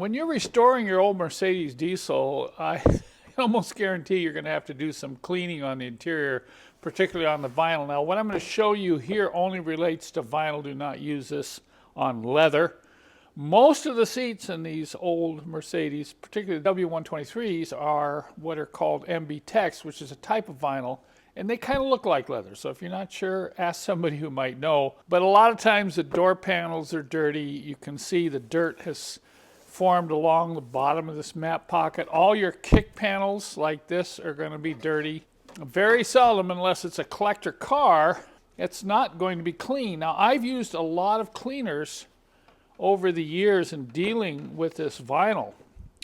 When you're restoring your old Mercedes diesel, I almost guarantee you're going to have to do some cleaning on the interior, particularly on the vinyl. Now, what I'm going to show you here only relates to vinyl. Do not use this on leather. Most of the seats in these old Mercedes, particularly the W123s, are what are called MB Tex, which is a type of vinyl, and they kind of look like leather. So if you're not sure, ask somebody who might know. But a lot of times the door panels are dirty. You can see the dirt has formed along the bottom of this map pocket. All your kick panels like this are going to be dirty. Very seldom, unless it's a collector car, it's not going to be clean. Now, I've used a lot of cleaners over the years in dealing with this vinyl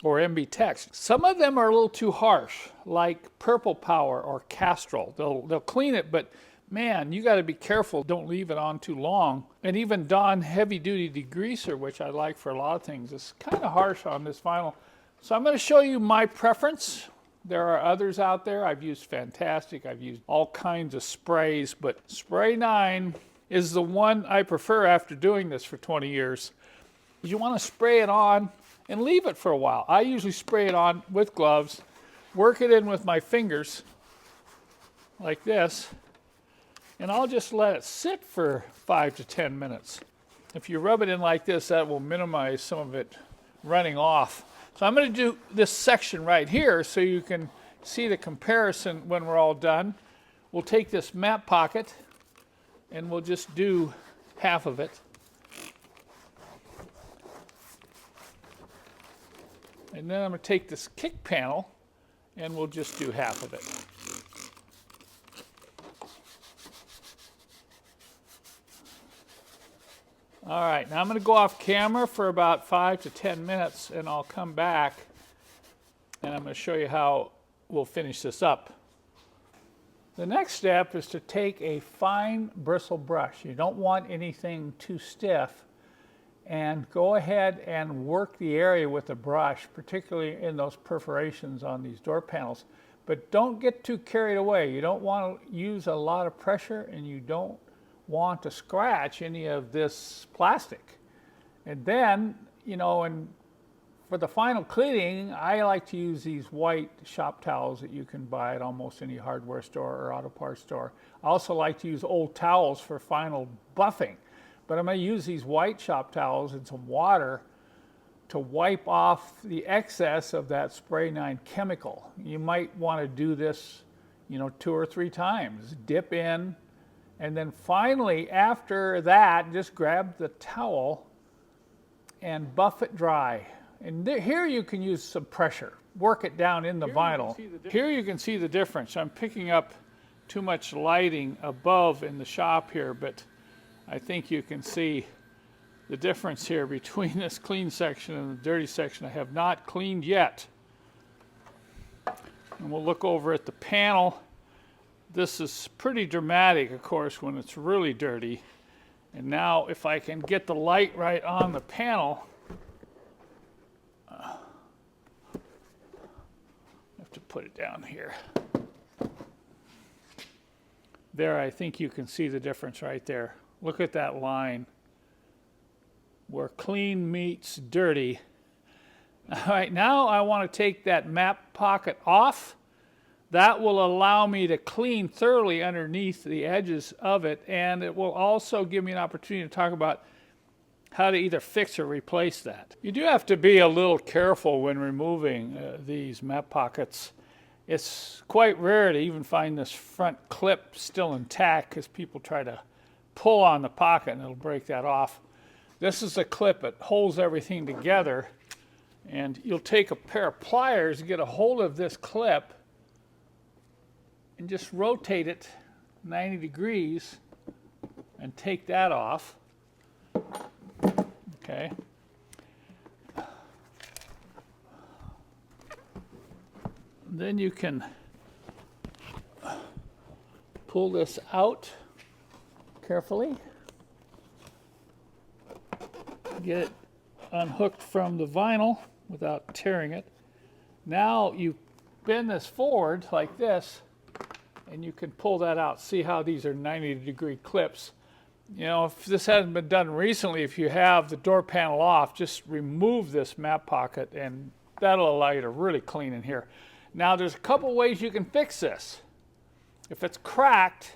or MB Tex. Some of them are a little too harsh, like Purple Power or Castrol. They'll clean it, but man, you got to be careful. Don't leave it on too long. And even Dawn Heavy Duty Degreaser, which I like for a lot of things, is kind of harsh on this vinyl. So I'm going to show you my preference. There are others out there. I've used Fantastic. I've used all kinds of sprays, but Spray 9 is the one I prefer after doing this for 20 years. You want to spray it on and leave it for a while. I usually spray it on with gloves, work it in with my fingers like this, and I'll just let it sit for 5 to 10 minutes. If you rub it in like this, that will minimize some of it running off. So I'm going to do this section right here so you can see the comparison when we're all done. We'll take this map pocket and we'll just do half of it. And then I'm going to take this kick panel and we'll just do half of it. All right, now I'm going to go off camera for about 5 to 10 minutes and I'll come back and I'm going to show you how we'll finish this up. The next step is to take a fine bristle brush. You don't want anything too stiff, and go ahead and work the area with the brush, particularly in those perforations on these door panels. But don't get too carried away. You don't want to use a lot of pressure, and you don't want to scratch any of this plastic. And then, you know, and for the final cleaning, I like to use these white shop towels that you can buy at almost any hardware store or auto parts store. I also like to use old towels for final buffing. But I'm going to use these white shop towels and some water to wipe off the excess of that Spray 9 chemical. You might want to do this, you know, 2 or 3 times. Dip in, and then finally, after that, just grab the towel and buff it dry. And here you can use some pressure. Work it down in the vinyl. Here you can see the difference. I'm picking up too much lighting above in the shop here, but I think you can see the difference here between this clean section and the dirty section I have not cleaned yet. And we'll look over at the panel. This is pretty dramatic, of course, when it's really dirty. And now if I can get the light right on the panel, I have to put it down here. There, I think you can see the difference right there. Look at that line where clean meets dirty. All right, now I want to take that map pocket off. That will allow me to clean thoroughly underneath the edges of it, and it will also give me an opportunity to talk about how to either fix or replace that. You do have to be a little careful when removing these map pockets. It's quite rare to even find this front clip still intact because people try to pull on the pocket and it'll break that off. This is a clip that holds everything together, and you'll take a pair of pliers, get a hold of this clip, and just rotate it 90 degrees and take that off. Okay. Then you can pull this out carefully, get it unhooked from the vinyl without tearing it. Now you bend this forward like this, and you can pull that out. See how these are 90-degree clips. You know, if this hasn't been done recently, if you have the door panel off, just remove this map pocket and that'll allow you to really clean in here. Now there's a couple ways you can fix this. If it's cracked,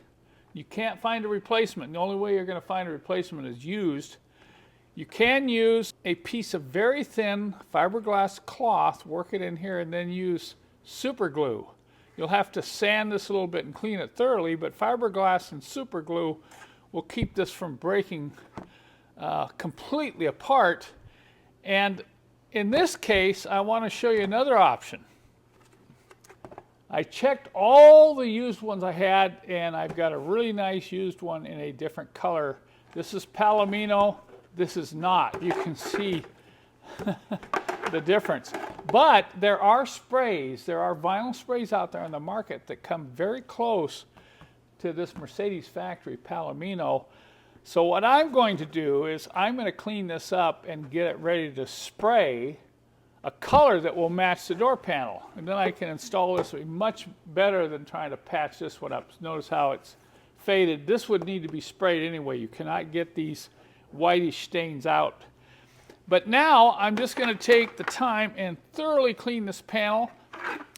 you can't find a replacement. The only way you're going to find a replacement is used. You can use a piece of very thin fiberglass cloth, work it in here, and then use super glue. You'll have to sand this a little bit and clean it thoroughly, but fiberglass and super glue will keep this from breaking completely apart. And in this case, I want to show you another option. I checked all the used ones I had, and I've got a really nice used one in a different color. This is Palomino. This is not. You can see the difference. But there are sprays, there are vinyl sprays out there on the market that come very close to this Mercedes factory Palomino. So what I'm going to do is I'm going to clean this up and get it ready to spray a color that will match the door panel. And then I can install this. It'll be much better than trying to patch this one up. Notice how it's faded. This would need to be sprayed anyway. You cannot get these whitish stains out. But now I'm just going to take the time and thoroughly clean this panel.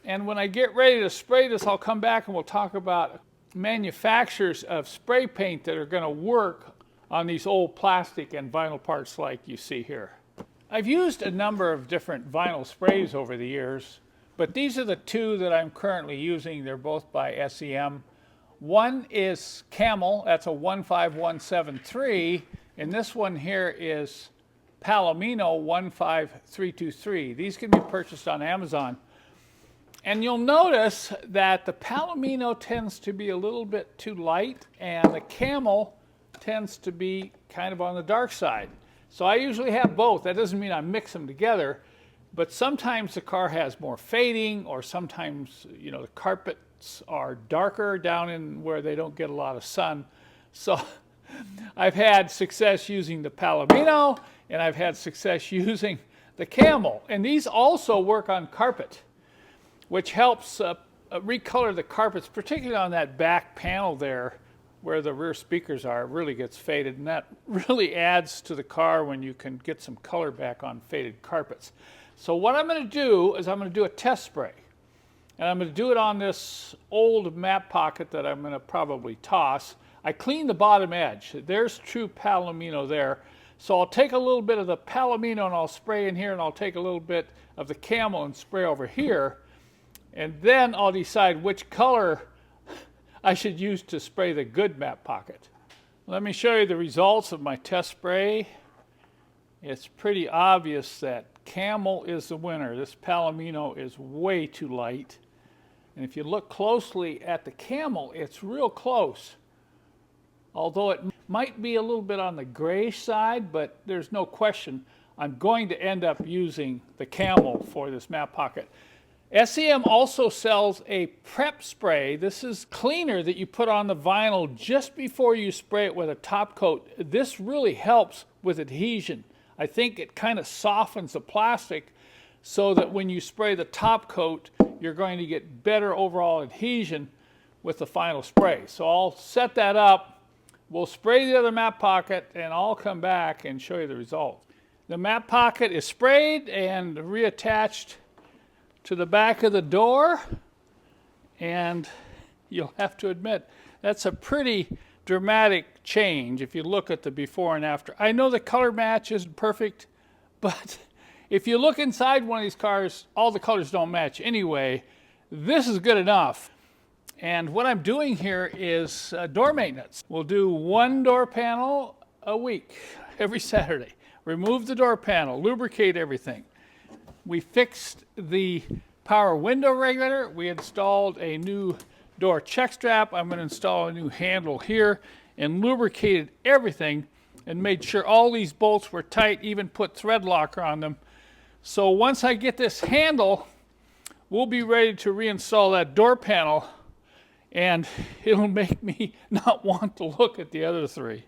And when I get ready to spray this, I'll come back and we'll talk about manufacturers of spray paint that are going to work on these old plastic and vinyl parts like you see here. I've used a number of different vinyl sprays over the years, but these are the two that I'm currently using. They're both by SEM. One is Camel, that's a 15173, and this one here is Palomino 15323. These can be purchased on Amazon. And you'll notice that the Palomino tends to be a little bit too light, and the Camel tends to be kind of on the dark side. So I usually have both. That doesn't mean I mix them together, but sometimes the car has more fading, or sometimes, you know, the carpets are darker down in where they don't get a lot of sun. So I've had success using the Palomino, and I've had success using the Camel. And these also work on carpet, which helps recolor the carpets, particularly on that back panel there where the rear speakers are. It really gets faded, and that really adds to the car when you can get some color back on faded carpets. So what I'm going to do is I'm going to do a test spray, and I'm going to do it on this old map pocket that I'm going to probably toss. I cleaned the bottom edge. There's true Palomino there. So I'll take a little bit of the Palomino and I'll spray in here, and I'll take a little bit of the Camel and spray over here. And then I'll decide which color I should use to spray the good map pocket. Let me show you the results of my test spray. It's pretty obvious that Camel is the winner. This Palomino is way too light. And if you look closely at the Camel, it's real close. Although it might be a little bit on the grayish side, but there's no question I'm going to end up using the Camel for this map pocket. SEM also sells a prep spray. This is cleaner that you put on the vinyl just before you spray it with a top coat. This really helps with adhesion. I think it kind of softens the plastic so that when you spray the top coat, you're going to get better overall adhesion with the final spray. So I'll set that up. We'll spray the other map pocket, and I'll come back and show you the result. The map pocket is sprayed and reattached to the back of the door, and you'll have to admit that's a pretty dramatic change if you look at the before and after. I know the color match isn't perfect, but if you look inside one of these cars, all the colors don't match anyway. This is good enough. And what I'm doing here is door maintenance. We'll do one door panel a week, every Saturday. Remove the door panel, lubricate everything. We fixed the power window regulator. We installed a new door check strap. I'm going to install a new handle here, and lubricated everything and made sure all these bolts were tight, even put thread locker on them. So once I get this handle, we'll be ready to reinstall that door panel, and it'll make me not want to look at the other three.